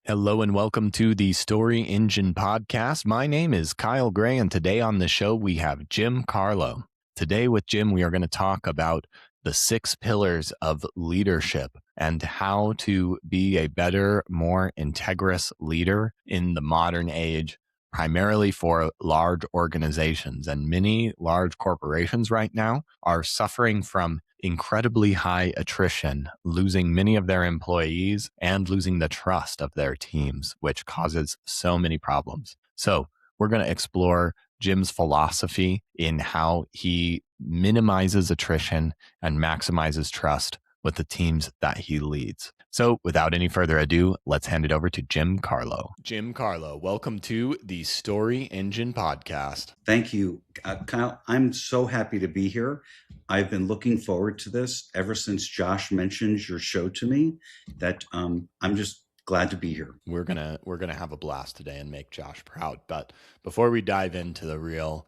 Hello and welcome to the Story Engine podcast. My name is Kyle Gray, and today on the show we have Jim Carlough. Today with Jim, we are going to talk about the 6 pillars of leadership and how to be a better, more integrist leader in the modern age, primarily for large organizations. And many large corporations right now are suffering from incredibly high attrition, losing many of their employees and losing the trust of their teams, which causes so many problems. So we're going to explore Jim's philosophy in how he minimizes attrition and maximizes trust with the teams that he leads. So without any further ado, let's hand it over to Jim Carlough. Jim Carlough, welcome to the Story Engine podcast. Thank you, Kyle. I'm so happy to be here. I've been looking forward to this ever since Josh mentioned your show to me. That I'm just glad to be here. We're gonna have a blast today and make Josh proud. But before we dive into the real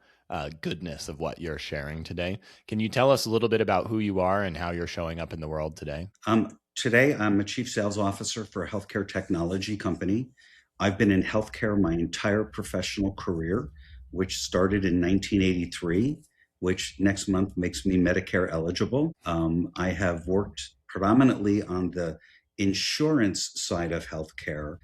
goodness of what you're sharing today, can you tell us a little bit about who you are and how you're showing up in the world today? Today, I'm a chief sales officer for a healthcare technology company. I've been in healthcare my entire professional career, which started in 1983, which next month makes me Medicare eligible. I have worked predominantly on the insurance side of healthcare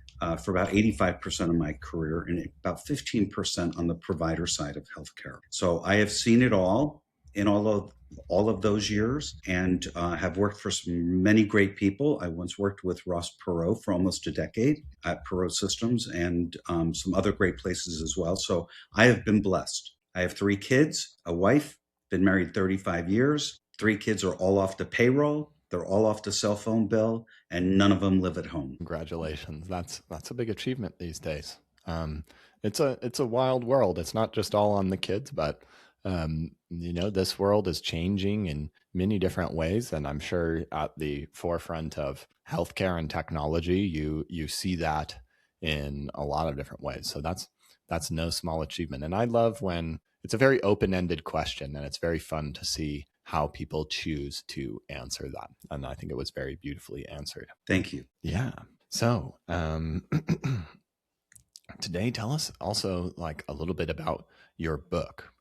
for about 85% of my career and about 15% on the provider side of healthcare. So I have seen it all in all of those years and have worked for many great people. I once worked with Ross Perot for almost a decade at Perot Systems and some other great places as well. So I have been blessed. I have 3 kids, a wife, been married 35 years. 3 kids are all off the payroll. They're all off the cell phone bill, and none of them live at home. Congratulations. That's a big achievement these days. It's a wild world. It's not just all on the kids, but this world is changing in many different ways. And I'm sure at the forefront of healthcare and technology, you see that in a lot of different ways. So that's no small achievement. And I love when it's a very open-ended question, and it's very fun to see how people choose to answer that. And I think it was very beautifully answered. Thank you. Yeah. So today, tell us also like a little bit about your book,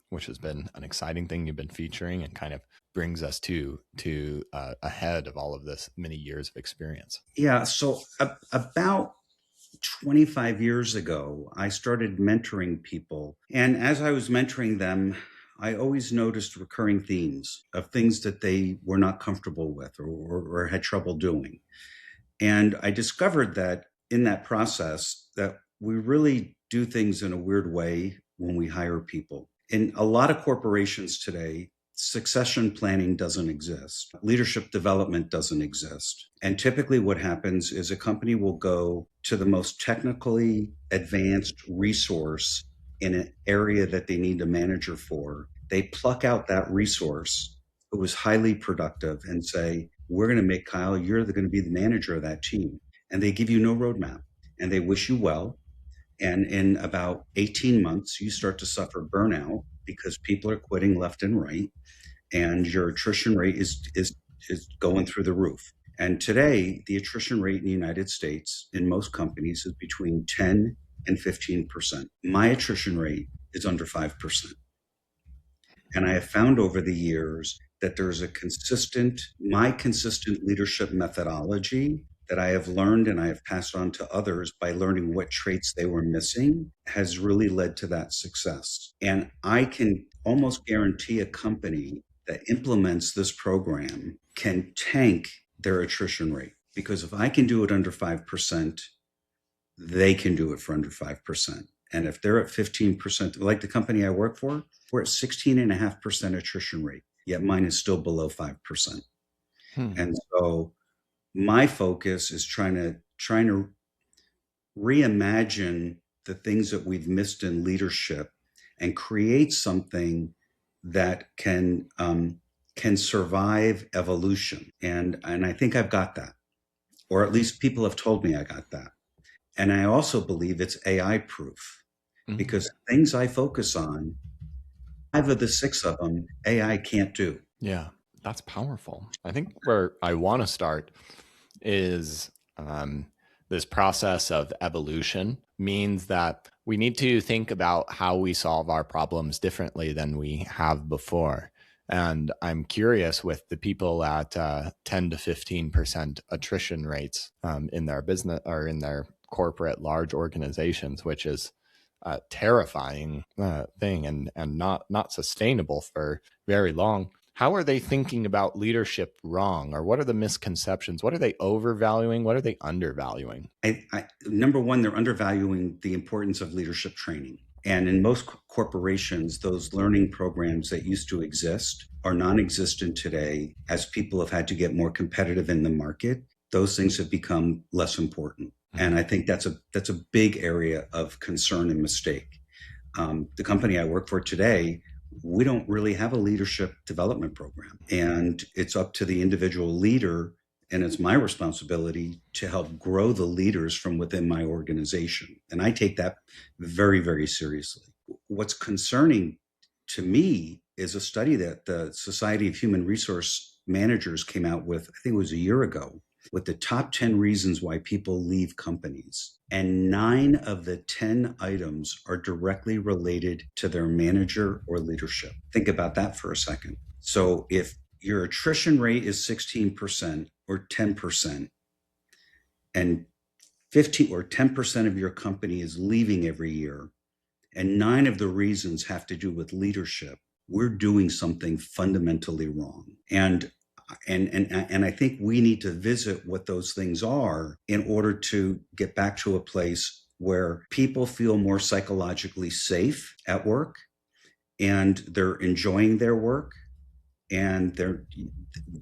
which has been an exciting thing you've been featuring and kind of brings us to ahead of all of this many years of experience. Yeah. So about 25 years ago, I started mentoring people. And as I was mentoring them, I always noticed recurring themes of things that they were not comfortable with or had trouble doing. And I discovered that in that process that we really do things in a weird way when we hire people. In a lot of corporations today, succession planning doesn't exist. Leadership development doesn't exist. And typically what happens is a company will go to the most technically advanced resource in an area that they need a manager for. They pluck out that resource who was highly productive and say, we're going to make Kyle, you're going to be the manager of that team. And they give you no roadmap and they wish you well. And in about 18 months, you start to suffer burnout because people are quitting left and right. And your attrition rate is going through the roof. And today, the attrition rate in the United States in most companies is between 10 and 15%. My attrition rate is under 5%. And I have found over the years that there's my consistent leadership methodology that I have learned and I have passed on to others by learning what traits they were missing has really led to that success. And I can almost guarantee a company that implements this program can tank their attrition rate. Because if I can do it under 5%, they can do it for under 5%. And if they're at 15%, like the company I work for, we're at 16.5% attrition rate, yet mine is still below 5%. And so my focus is trying to reimagine the things that we've missed in leadership and create something that can survive evolution. And I think I've got that, or at least people have told me I got that. And I also believe it's AI proof because things I focus on, 5 of the 6 of them, AI can't do. Yeah, that's powerful. I think where I want to start is this process of evolution means that we need to think about how we solve our problems differently than we have before. And I'm curious with the people at 10 to 15% attrition rates in their business or in their corporate large organizations, which is a terrifying thing and not sustainable for very long. How are they thinking about leadership wrong? Or what are the misconceptions? What are they overvaluing? What are they undervaluing? Number one, they're undervaluing the importance of leadership training. And in most corporations, those learning programs that used to exist are non-existent today as people have had to get more competitive in the market. Those things have become less important. And I think that's a big area of concern and mistake. The company I work for today, we don't really have a leadership development program. And it's up to the individual leader, and it's my responsibility to help grow the leaders from within my organization. And I take that very, very seriously. What's concerning to me is a study that the Society of Human Resource Managers came out with, I think it was a year ago, with the top 10 reasons why people leave companies. And 9 of the 10 items are directly related to their manager or leadership. Think about that for a second. So if your attrition rate is 16% or 10%, and 15 or 10% of your company is leaving every year, and 9 of the reasons have to do with leadership, we're doing something fundamentally wrong. And I think we need to visit what those things are in order to get back to a place where people feel more psychologically safe at work and they're enjoying their work, and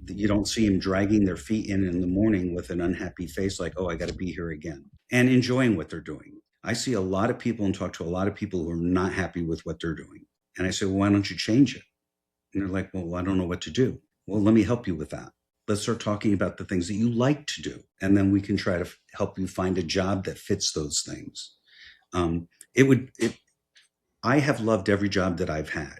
you don't see them dragging their feet in the morning with an unhappy face like, oh, I got to be here again, and enjoying what they're doing. I see a lot of people and talk to a lot of people who are not happy with what they're doing. And I say, well, why don't you change it? And they're like, well, I don't know what to do. Well, let me help you with that. Let's start talking about the things that you like to do. And then we can try to help you find a job that fits those things. I have loved every job that I've had.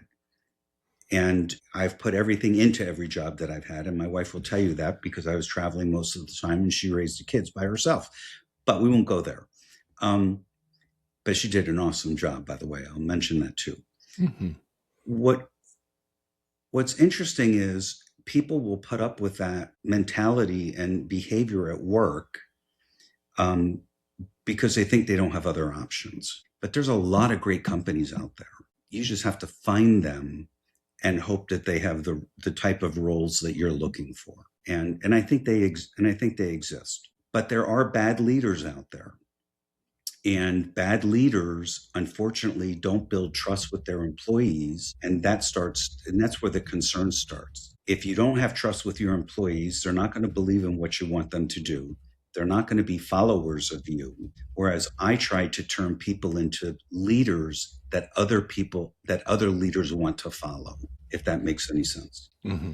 And I've put everything into every job that I've had. And my wife will tell you that because I was traveling most of the time and she raised the kids by herself. But we won't go there. But she did an awesome job, by the way. I'll mention that too. Mm-hmm. What's interesting is people will put up with that mentality and behavior at work because they think they don't have other options. But there's a lot of great companies out there. You just have to find them and hope that they have the type of roles that you're looking for. And I think they exist. But there are bad leaders out there. And bad leaders, unfortunately, don't build trust with their employees. And that's where the concern starts. If you don't have trust with your employees, they're not going to believe in what you want them to do. They're not going to be followers of you. Whereas I try to turn people into leaders that other leaders want to follow, if that makes any sense. Mm-hmm.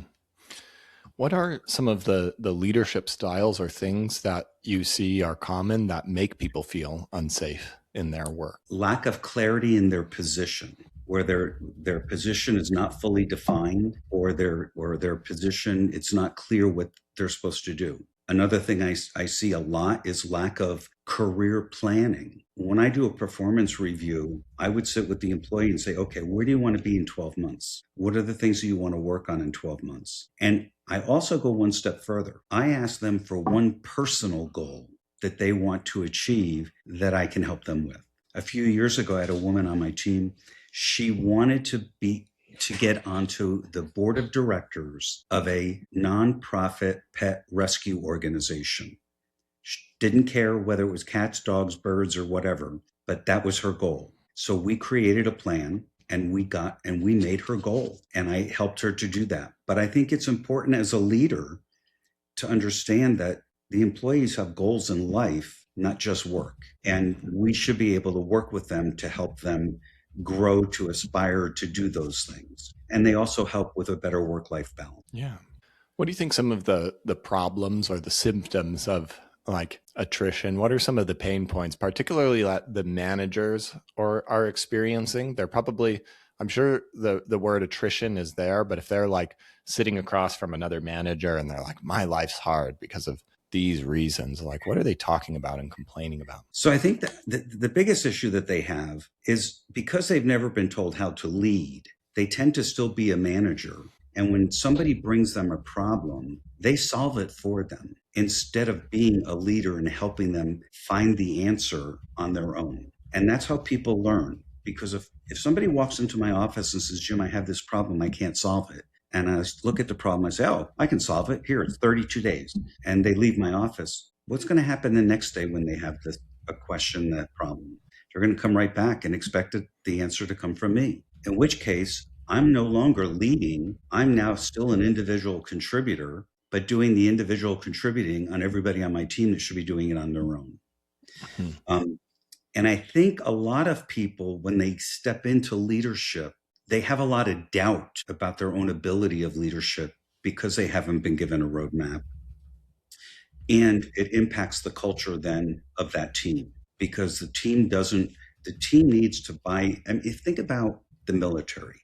What are some of the leadership styles or things that you see are common that make people feel unsafe in their work? Lack of clarity in their position, where their position is not fully defined, or their position, it's not clear what they're supposed to do. Another thing I see a lot is lack of career planning. When I do a performance review, I would sit with the employee and say, okay, where do you want to be in 12 months? What are the things that you want to work on in 12 months? And I also go one step further. I ask them for one personal goal that they want to achieve that I can help them with. A few years ago, I had a woman on my team. She wanted to get onto the board of directors of a nonprofit pet rescue organization. She didn't care whether it was cats, dogs, birds, or whatever, but that was her goal. So we created a plan and we made her goal, and I helped her to do that. But I think it's important as a leader to understand that the employees have goals in life, not just work. And we should be able to work with them to help them grow, to aspire to do those things. And they also help with a better work-life balance. Yeah. What do you think some of the problems or the symptoms of like attrition? What are some of the pain points, particularly that the managers are experiencing? They're probably, I'm sure the word attrition is there, but if they're like sitting across from another manager and they're like, my life's hard because of these reasons? Like, what are they talking about and complaining about? So I think that the biggest issue that they have is because they've never been told how to lead, they tend to still be a manager. And when somebody brings them a problem, they solve it for them instead of being a leader and helping them find the answer on their own. And that's how people learn. Because if somebody walks into my office and says, Jim, I have this problem, I can't solve it. And I look at the problem, I say, oh, I can solve it. Here, it's 32 days. And they leave my office. What's going to happen the next day when they have a question, that problem? They're going to come right back and expect the answer to come from me. In which case, I'm no longer leading. I'm now still an individual contributor, but doing the individual contributing on everybody on my team that should be doing it on their own. And I think a lot of people, when they step into leadership, they have a lot of doubt about their own ability of leadership because they haven't been given a roadmap. And it impacts the culture then of that team, because the team needs to buy. I mean, if you think about the military,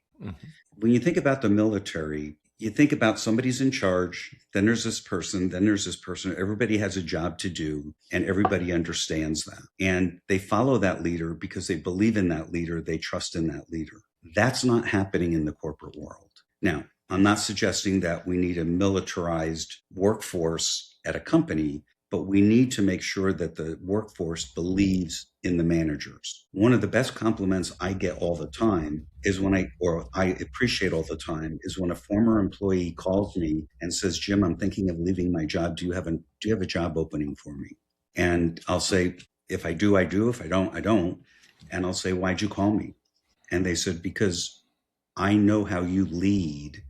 when you think about the military, you think about somebody's in charge, then there's this person, everybody has a job to do, and everybody understands that. And they follow that leader because they believe in that leader, they trust in that leader. That's not happening in the corporate world. Now, I'm not suggesting that we need a militarized workforce at a company, but we need to make sure that the workforce believes in the managers. One of the best compliments I get all the time is I appreciate all the time, is when a former employee calls me and says, Jim, I'm thinking of leaving my job. Do you have a job opening for me? And I'll say, if I do, I do. If I don't, I don't. And I'll say, why'd you call me? And they said, because I know how you lead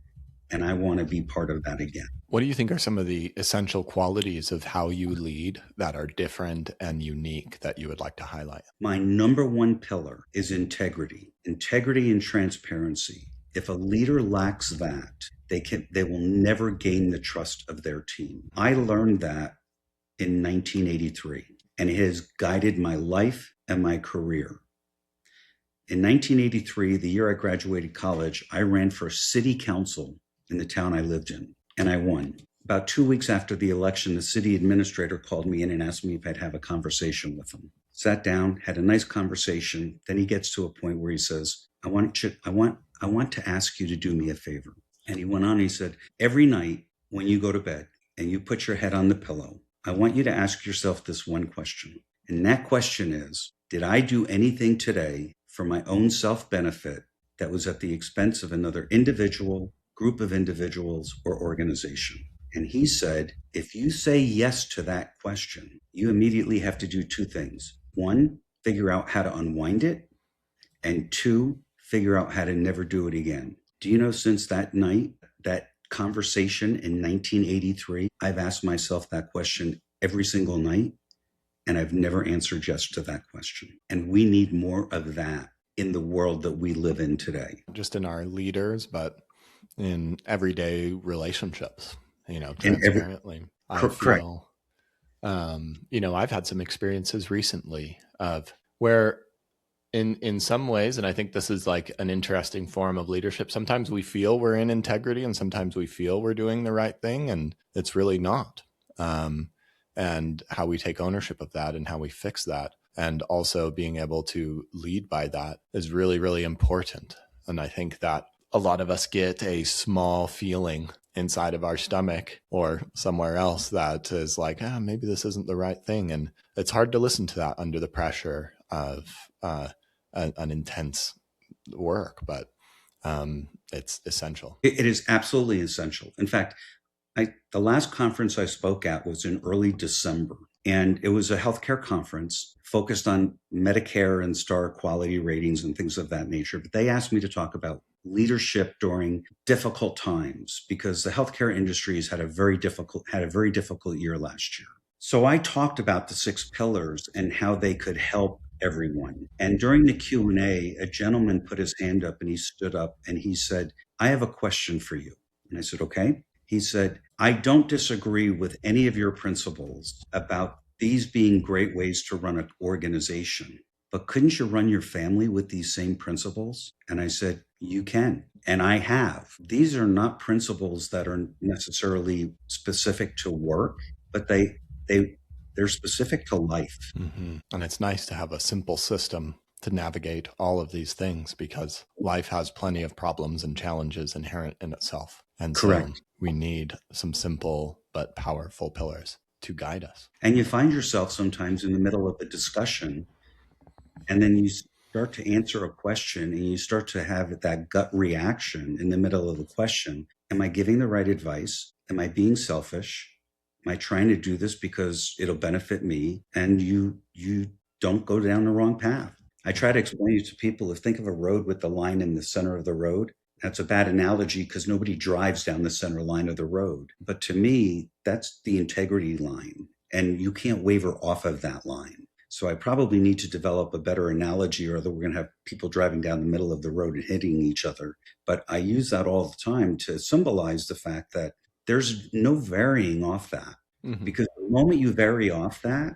and I want to be part of that again. What do you think are some of the essential qualities of how you lead that are different and unique that you would like to highlight? My number one pillar is integrity and transparency. If a leader lacks that, they will never gain the trust of their team. I learned that in 1983, and it has guided my life and my career. In 1983, the year I graduated college, I ran for city council in the town I lived in, and I won. About 2 weeks after the election, the city administrator called me in and asked me if I'd have a conversation with him. Sat down, had a nice conversation. Then he gets to a point where he says, I want to ask you to do me a favor. And he went on and he said, every night when you go to bed and you put your head on the pillow, I want you to ask yourself this one question. And that question is, did I do anything today for my own self-benefit that was at the expense of another individual, group of individuals, or organization? And he said, if you say yes to that question, you immediately have to do two things. One, figure out how to unwind it. And two, figure out how to never do it again. Do you know, since that night, that conversation in 1983, I've asked myself that question every single night, and I've never answered yes to that question. And we need more of that in the world that we live in today. Just in our leaders, but in everyday relationships, transparently. Correct. I've had some experiences recently of where in some ways, and I think this is like an interesting form of leadership, sometimes we feel we're in integrity and sometimes we feel we're doing the right thing, and it's really not. And how we take ownership of that and how we fix that, and also being able to lead by that, is really, really important. And I think that a lot of us get a small feeling inside of our stomach or somewhere else that is like, maybe this isn't the right thing. And it's hard to listen to that under the pressure of an intense work, but it's essential. It is absolutely essential. In fact, the last conference I spoke at was in early December, and it was a healthcare conference focused on Medicare and star quality ratings and things of that nature. But they asked me to talk about leadership during difficult times, because the healthcare industry has had a very difficult year last year. So I talked about the 6 pillars and how they could help everyone. And during the Q&A, a gentleman put his hand up and he stood up and he said, I have a question for you. And I said, okay. He said, I don't disagree with any of your principles about these being great ways to run an organization, but couldn't you run your family with these same principles? And I said, you can. And I have. These are not principles that are necessarily specific to work, but they they're specific to life. And it's nice to have a simple system to navigate all of these things, because life has plenty of problems and challenges inherent in itself. And Correct. so we need some simple but powerful pillars to guide us. And you find yourself sometimes in the middle of a discussion, and then you start to answer a question and you start to have that gut reaction in the middle of the question. Am I giving the right advice? Am I being selfish? Am I trying to do this because it'll benefit me? And you don't go down the wrong path. I try to explain it to people. If think of a road with the line in the center of the road, that's a bad analogy because nobody drives down the center line of the road. But to me, that's the integrity line, and you can't waver off of that line. So I probably need to develop a better analogy, or that we're going to have people driving down the middle of the road and hitting each other. But I use that all the time to symbolize the fact that there's no varying off that. Because the moment you vary off that,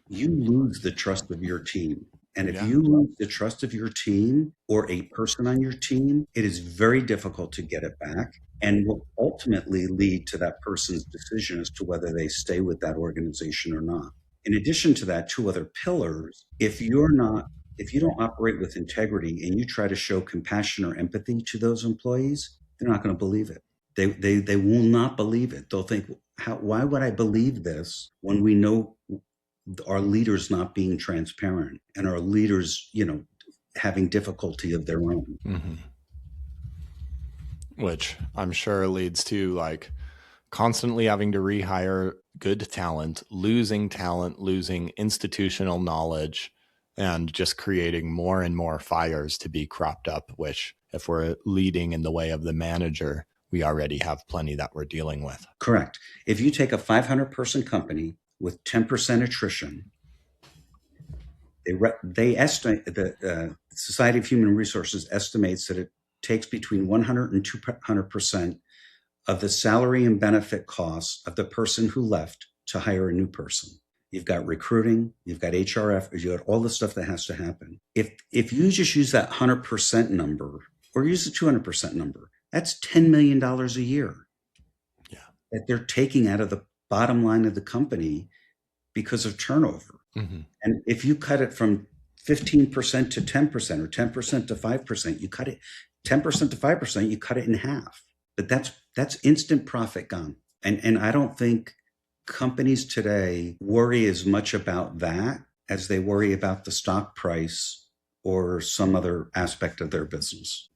you lose the trust of your team. And if you lose the trust of your team or a person on your team, it is very difficult to get it back, and will ultimately lead to that person's decision as to whether they stay with that organization or not. In addition to that, two other pillars, if you don't operate with integrity and you try to show compassion or empathy to those employees, they're not going to believe it. They will not believe it. They'll think, why would I believe this when we know our leaders not being transparent and our leaders, having difficulty of their own? Which I'm sure leads to constantly having to rehire good talent, losing institutional knowledge, and just creating more and more fires to be cropped up, which if we're leading in the way of the manager, we already have plenty that we're dealing with. Correct. If you take a 500-person company with 10% attrition, they estimate, the Society of Human Resources estimates that it takes between 100 and 200% of the salary and benefit costs of the person who left to hire a new person. You've got recruiting, you've got HRF, you've got all the stuff that has to happen. If you just use that 100% number, or use the 200% number, that's $10 million a year that they're taking out of the bottom line of the company because of turnover. And if you cut it from 15% to 10% or 10% to 5%, you cut it 10% to 5%, you cut it in half. But that's instant profit gone. And I don't think companies today worry as much about that as they worry about the stock price or some other aspect of their business.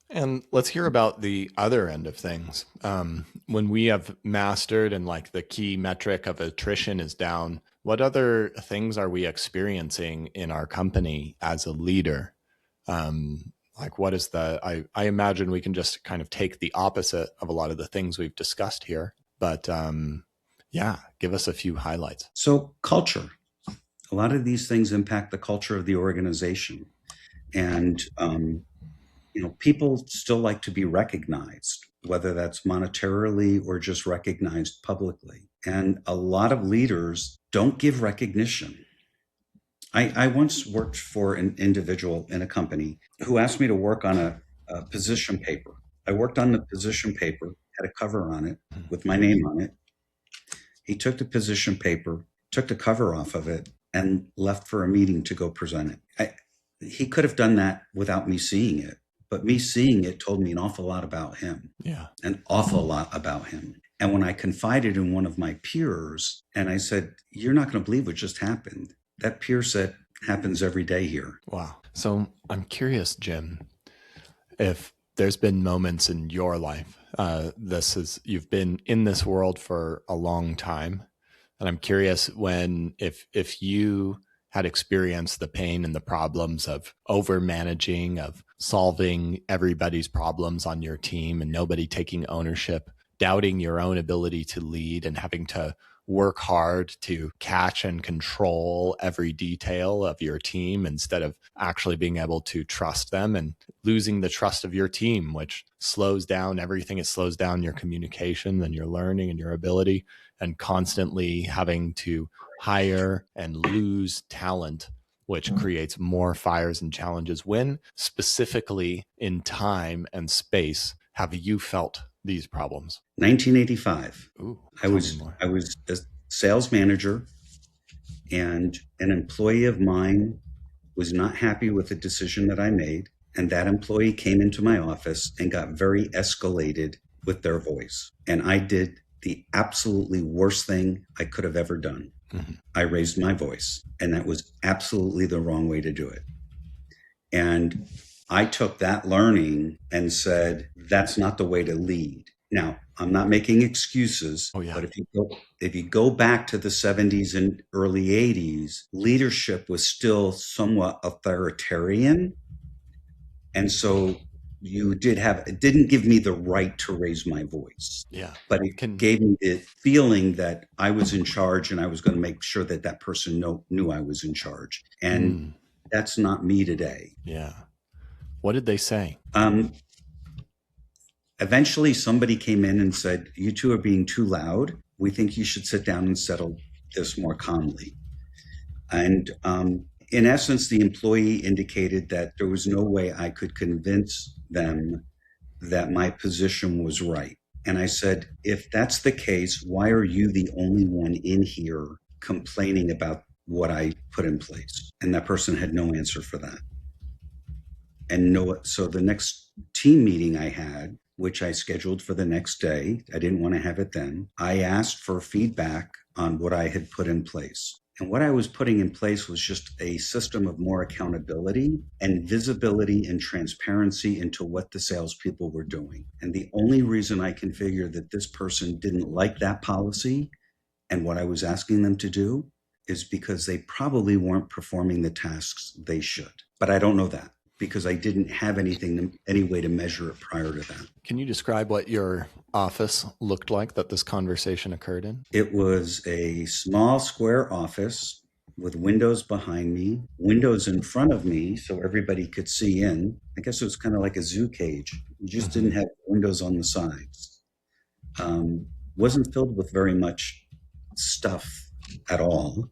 And let's hear about the other end of things. When we have mastered and the key metric of attrition is down, what other things are we experiencing in our company as a leader? What is I imagine we can just kind of take the opposite of a lot of the things we've discussed here, but give us a few highlights. So culture, a lot of these things impact the culture of the organization. And, people still like to be recognized, whether that's monetarily or just recognized publicly. And a lot of leaders don't give recognition. I once worked for an individual in a company who asked me to work on a position paper. I worked on the position paper, had a cover on it with my name on it. He took the position paper, took the cover off of it, and left for a meeting to go present it. He could have done that without me seeing it, but me seeing it told me an awful lot about him. An awful lot about him. And when I confided in one of my peers and I said, "You're not going to believe what just happened," that peer said, "Happens every day here." Wow. So I'm curious, Jim, if there's been moments in your life, you've been in this world for a long time. And I'm curious if you had experienced the pain and the problems of over managing, of solving everybody's problems on your team and nobody taking ownership, doubting your own ability to lead and having to work hard to catch and control every detail of your team instead of actually being able to trust them, and losing the trust of your team, which slows down everything. It slows down your communication and your learning and your ability, and constantly having to hire and lose talent, which creates more fires and challenges. When specifically in time and space have you felt these problems? 1985. Ooh, I tell me was more. I was a sales manager, and an employee of mine was not happy with the decision that I made. And that employee came into my office and got very escalated with their voice. And I did the absolutely worst thing I could have ever done. Mhm. I raised my voice, and that was absolutely the wrong way to do it. And I took that learning and said, that's not the way to lead. Now, I'm not making excuses, Oh, yeah. but if you go back to the 70s and early 80s, leadership was still somewhat authoritarian. And so it didn't give me the right to raise my voice, Yeah. but it gave me the feeling that I was in charge, and I was going to make sure that that person knew I was in charge. And that's not me today. Yeah. What did they say? Eventually, somebody came in and said, "You two are being too loud. We think you should sit down and settle this more calmly." And in essence, the employee indicated that there was no way I could convince them that my position was right. And I said, if that's the case, why are you the only one in here complaining about what I put in place? And that person had no answer for that. So the next team meeting I had, which I scheduled for the next day, I didn't want to have it then. I asked for feedback on what I had put in place. And what I was putting in place was just a system of more accountability and visibility and transparency into what the salespeople were doing. And the only reason I can figure that this person didn't like that policy and what I was asking them to do is because they probably weren't performing the tasks they should. But I don't know that, because I didn't have any way to measure it prior to that. Can you describe what your office looked like that this conversation occurred in? It was a small square office with windows behind me, windows in front of me so everybody could see in. I guess it was kind of like a zoo cage. You just didn't have windows on the sides. Wasn't filled with very much stuff at all.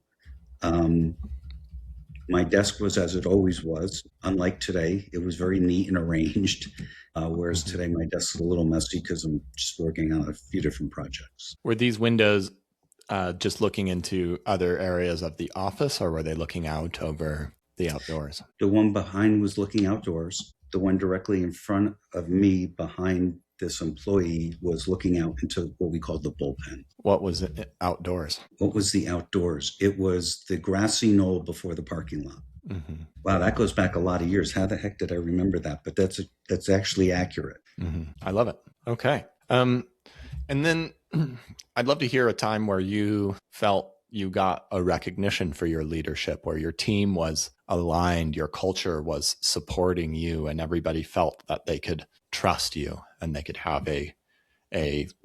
My desk was as it always was. Unlike today, it was very neat and arranged. Whereas today, my desk is a little messy because I'm just working on a few different projects. Were these windows just looking into other areas of the office, or were they looking out over the outdoors? The one behind was looking outdoors. The one directly in front of me behind this employee was looking out into what we called the bullpen. What was it outdoors? What was the outdoors? It was the grassy knoll before the parking lot. Mm-hmm. Wow, that goes back a lot of years. How the heck did I remember that? But that's actually accurate. Mm-hmm. I love it. Okay. And then I'd love to hear a time where you felt you got a recognition for your leadership, where your team was aligned, your culture was supporting you, and everybody felt that they could trust you and they could have a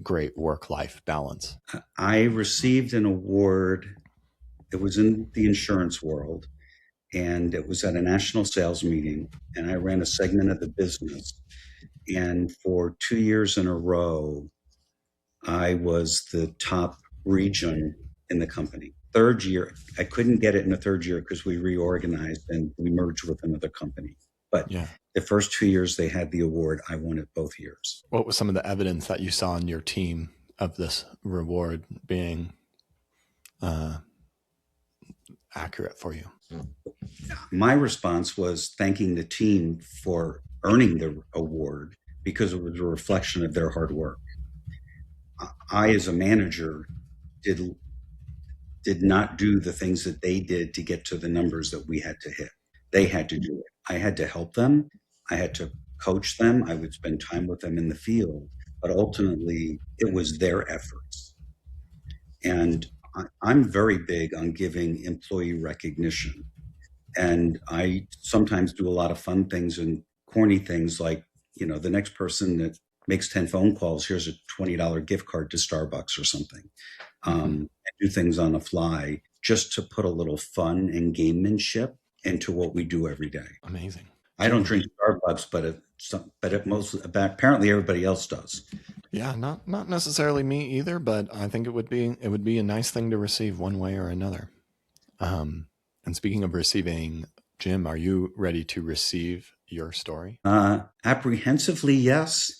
great work-life balance. I received an award. It was in the insurance world, and it was at a national sales meeting, and I ran a segment of the business. And for 2 years in a row, I was the top region in the company. Third year, I couldn't get it in the third year because we reorganized and we merged with another company. But the first 2 years they had the award, I won it both years. What was some of the evidence that you saw in your team of this reward being accurate for you? My response was thanking the team for earning the award because it was a reflection of their hard work. I, as a manager, did not do the things that they did to get to the numbers that we had to hit. They had to do it. I had to help them. I had to coach them. I would spend time with them in the field. But ultimately, it was their efforts. And I'm very big on giving employee recognition. And I sometimes do a lot of fun things and corny things like, the next person that makes 10 phone calls, here's a $20 gift card to Starbucks or something. And do things on the fly just to put a little fun and gamemanship into what we do every day. Amazing. I don't drink Starbucks, but apparently everybody else does. Yeah, not necessarily me either, but I think it would be a nice thing to receive one way or another. And speaking of receiving, Jim, are you ready to receive your story? Apprehensively, yes.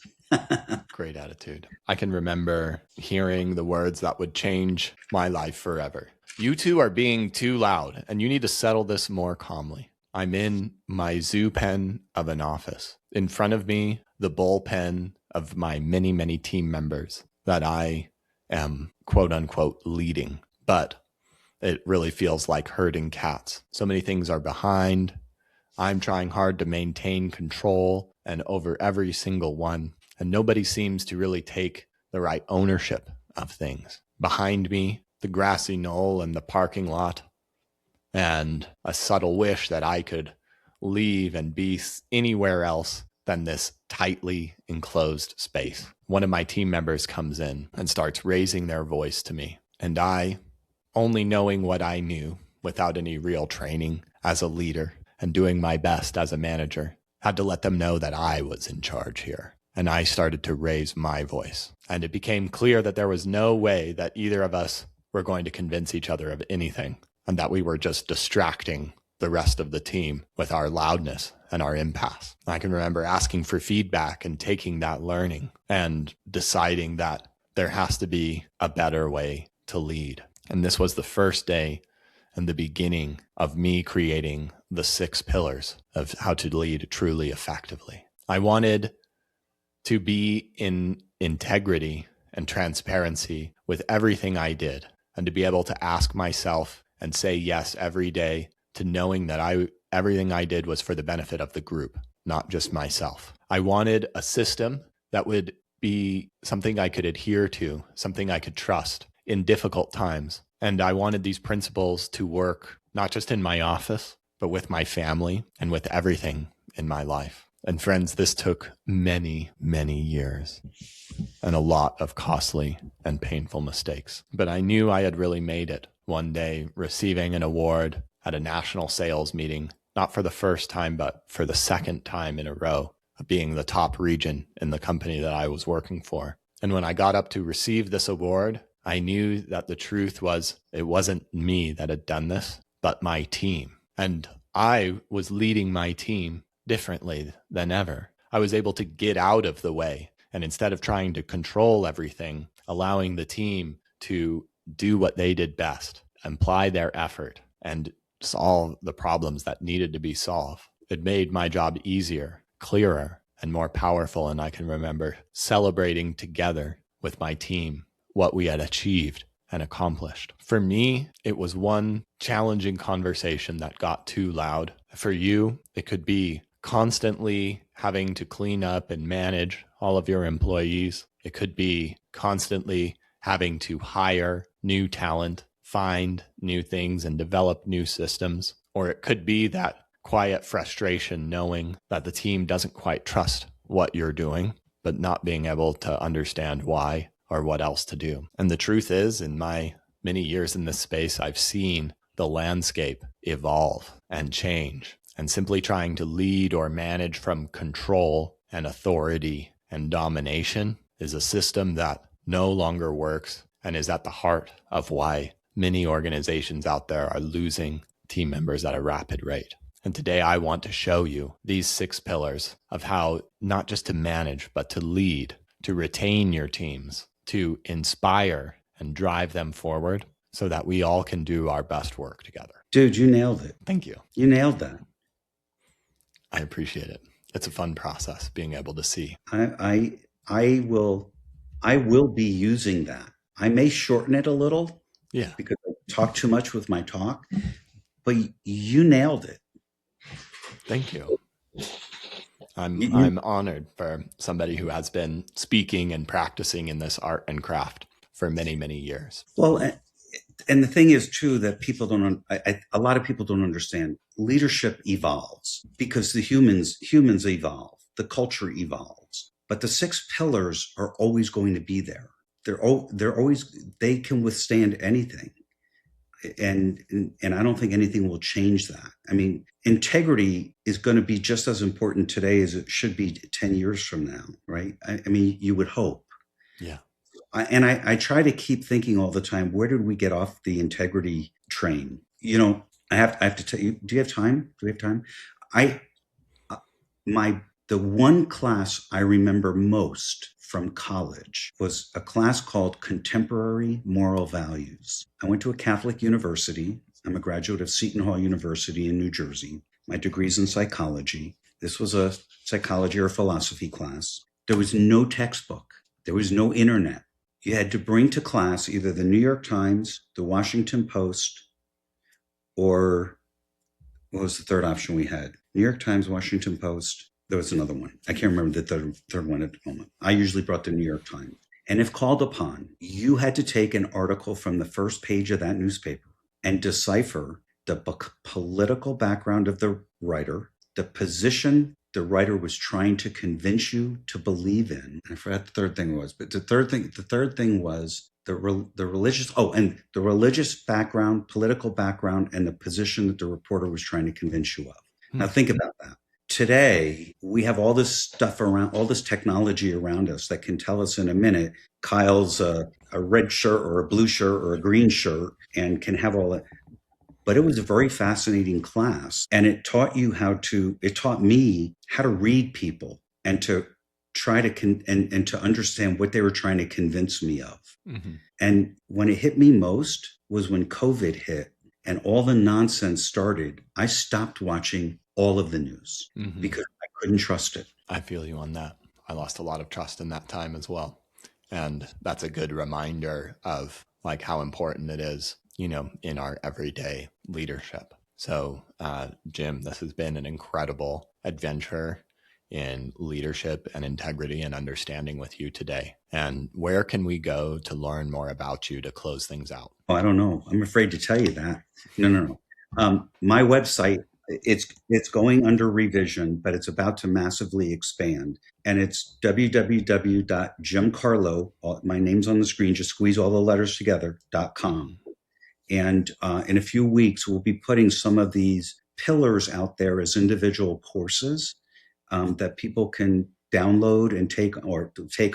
Great attitude. I can remember hearing the words that would change my life forever. You two are being too loud, and you need to settle this more calmly. I'm in my zoo pen of an office. In front of me, the bullpen of my many, many team members that I am quote unquote leading. But it really feels like herding cats. So many things are behind. I'm trying hard to maintain control and over every single one. And nobody seems to really take the right ownership of things. Behind me, the grassy knoll and the parking lot, and a subtle wish that I could leave and be anywhere else than this tightly enclosed space. One of my team members comes in and starts raising their voice to me. And I, only knowing what I knew without any real training as a leader and doing my best as a manager, had to let them know that I was in charge here. And I started to raise my voice. And it became clear that there was no way that either of us were going to convince each other of anything, and that we were just distracting the rest of the team with our loudness and our impasse. I can remember asking for feedback and taking that learning and deciding that there has to be a better way to lead. And this was the first day and the beginning of me creating the 6 pillars of how to lead truly effectively. I wanted to be in integrity and transparency with everything I did, and to be able to ask myself and say yes every day to knowing that everything I did was for the benefit of the group, not just myself. I wanted a system that would be something I could adhere to, something I could trust in difficult times. And I wanted these principles to work not just in my office, but with my family and with everything in my life. And friends, this took many, many years and a lot of costly and painful mistakes. But I knew I had really made it. One day, receiving an award at a national sales meeting, not for the first time, but for the second time in a row, of being the top region in the company that I was working for. And when I got up to receive this award, I knew that the truth was it wasn't me that had done this, but my team. And I was leading my team differently than ever. I was able to get out of the way, and instead of trying to control everything, allowing the team to do what they did best, apply their effort, and solve the problems that needed to be solved. It made my job easier, clearer, and more powerful. And I can remember celebrating together with my team what we had achieved and accomplished. For me, it was one challenging conversation that got too loud. For you, it could be constantly having to clean up and manage all of your employees. It could be constantly having to hire new talent, find new things, and develop new systems. Or it could be that quiet frustration knowing that the team doesn't quite trust what you're doing, but not being able to understand why or what else to do. And the truth is, in my many years in this space, I've seen the landscape evolve and change. And simply trying to lead or manage from control and authority and domination is a system that no longer works and is at the heart of why many organizations out there are losing team members at a rapid rate. And today I want to show you these 6 pillars of how not just to manage, but to lead, to retain your teams, to inspire and drive them forward so that we all can do our best work together. Dude, you nailed it. Thank you. You nailed that. I appreciate it. It's a fun process being able to see. I will be using that. I may shorten it a little, because I talk too much with my talk, but you nailed it. Thank you. I'm honored for somebody who has been speaking and practicing in this art and craft for many, many years. Well, and the thing is too that people don't. A lot of people don't understand. Leadership evolves because the humans evolve. The culture evolves, but the 6 pillars are always going to be there. They're always. They can withstand anything, and I don't think anything will change that. I mean, integrity is going to be just as important today as it should be 10 years from now, right? I mean, you would hope. Yeah. I try to keep thinking all the time, where did we get off the integrity train? You know, I have to tell you, do you have time? My The one class I remember most from college was a class called Contemporary Moral Values. I went to a Catholic university. I'm a graduate of Seton Hall University in New Jersey. My degree's in psychology. This was a psychology or philosophy class. There was no textbook. There was no internet. You had to bring to class either the New York Times, the Washington Post, or what was the third option we had? New York Times, Washington Post. There was another one. I can't remember the third one at the moment. I usually brought the New York Times. And if called upon, you had to take an article from the first page of that newspaper and decipher the political background of the writer, the position the writer was trying to convince you to believe in. I forgot the third thing was, but the third thing was the religious background, political background, and the position that the reporter was trying to convince you of. Now think about that. Today, we have all this stuff around, all this technology around us that can tell us in a minute, Kyle's a red shirt or a blue shirt or a green shirt, and can have all that. But it was a very fascinating class. And it taught me how to read people and to try to and to understand what they were trying to convince me of. Mm-hmm. And when it hit me most was when COVID hit and all the nonsense started. I stopped watching all of the news because I couldn't trust it. I feel you on that. I lost a lot of trust in that time as well. And that's a good reminder of like how important it is, in our everyday leadership. So, Jim, this has been an incredible adventure in leadership and integrity and understanding with you today. And where can we go to learn more about you to close things out? Oh, I don't know. I'm afraid to tell you that. No. My website, it's going under revision, but it's about to massively expand. And it's www.jimcarlough, my name's on the screen, just squeeze all the letters together, .com. And in a few weeks, we'll be putting some of these pillars out there as individual courses that people can download and take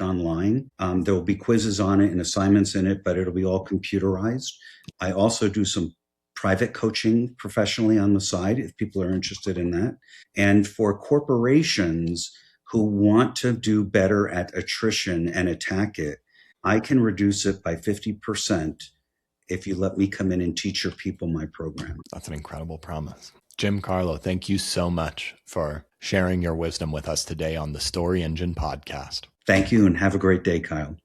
online. There will be quizzes on it and assignments in it, but it'll be all computerized. I also do some private coaching professionally on the side if people are interested in that. And for corporations who want to do better at attrition and attack it, I can reduce it by 50% if you let me come in and teach your people my program. That's an incredible promise. Jim Carlough, thank you so much for sharing your wisdom with us today on the Story Engine podcast. Thank you and have a great day, Kyle.